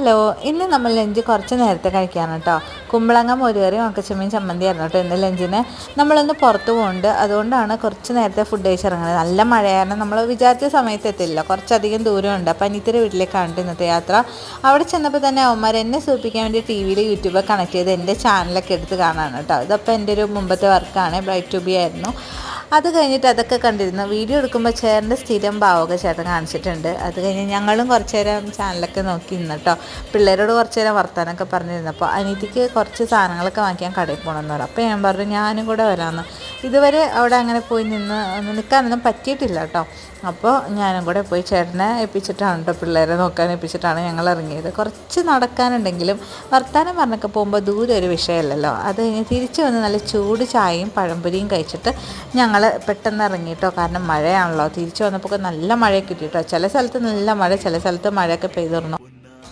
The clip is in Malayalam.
ഹലോ, ഇന്ന് നമ്മൾ ലഞ്ച് കുറച്ച് നേരത്തെ കഴിക്കാണ് കേട്ടോ. കുമ്പളങ്ങ മോരുകറിയും ഉണക്കച്ചെമ്മീൻ ചമ്മന്തിയായിരുന്നു കേട്ടോ ഇന്ന് ലഞ്ചിന്. നമ്മളൊന്ന് പുറത്ത് പോകുന്നുണ്ട്, അതുകൊണ്ടാണ് കുറച്ച് നേരത്തെ ഫുഡ് കഴിച്ചിറങ്ങുന്നത്. നല്ല മഴയാണ്, നമ്മൾ വിചാരിച്ച സമയത്ത് എത്തില്ല, കുറച്ചധികം ദൂരമുണ്ട്. അപ്പം അനിയത്തിയുടെ വീട്ടിലേക്കാണ് ഇന്നത്തെ യാത്ര. അവിടെ ചെന്നപ്പോൾ തന്നെ അവന്മാർ എന്നെ സൂചിപ്പിക്കാൻ വേണ്ടി ടി വിയിൽ യൂട്യൂബ് കണക്ട് ചെയ്ത് എൻ്റെ ചാനലൊക്കെ എടുത്ത് കാണാണ് കേട്ടോ. ഇതപ്പോൾ എൻ്റെ ഒരു മുമ്പത്തെ വർക്കാണ്, ബ്രൈറ്റ് ടു ബി ആയിരുന്നു. അത് കഴിഞ്ഞിട്ട് അതൊക്കെ കണ്ടിരുന്നു. വീഡിയോ എടുക്കുമ്പോൾ ചേട്ടൻ്റെ സ്ഥിരം ഭാവമൊക്കെ ചേട്ടൻ കാണിച്ചിട്ടുണ്ട്. അത് കഴിഞ്ഞ് ഞങ്ങളും കുറച്ച് നേരം ചാനലൊക്കെ നോക്കി നിന്ന് കേട്ടോ. പിള്ളേരോട് കുറച്ച് നേരം വർത്താനൊക്കെ പറഞ്ഞിരുന്നപ്പോൾ അനിയത്തിക്ക് കുറച്ച് സാധനങ്ങളൊക്കെ വാങ്ങിക്കാൻ കടയിൽ പോകണമെന്ന് പറഞ്ഞു. അപ്പോൾ ഞാൻ പറഞ്ഞു ഞാനും കൂടെ വരാമെന്ന്. ഇതുവരെ അവിടെ അങ്ങനെ പോയി നിൽക്കാനൊന്നും പറ്റിയിട്ടില്ല കേട്ടോ. അപ്പോൾ ഞാനും കൂടെ പോയി ചേട്ടനെ ഏൽപ്പിച്ചിട്ടാണ് കേട്ടോ, പിള്ളേരെ നോക്കാൻ ഏൽപ്പിച്ചിട്ടാണ് ഞങ്ങൾ ഇറങ്ങിയത്. കുറച്ച് നടക്കാനുണ്ടെങ്കിലും വർത്താനം പറഞ്ഞൊക്കെ പോകുമ്പോൾ ദൂരെ ഒരു വിഷയമല്ലല്ലോ. അത് കഴിഞ്ഞ് തിരിച്ചു വന്ന് നല്ല ചൂട് ചായയും പഴംപൊരിയും കഴിച്ചിട്ട് ഞങ്ങൾ പെട്ടെന്ന് ഇറങ്ങിയിട്ടോ. കാരണം മഴയാണല്ലോ. തിരിച്ചു വന്നപ്പോൾ നല്ല മഴയൊക്കെ കിട്ടിയിട്ടോ. ചില സ്ഥലത്ത് നല്ല മഴ, ചില സ്ഥലത്ത് മഴയൊക്കെ പെയ്തിരുന്നു.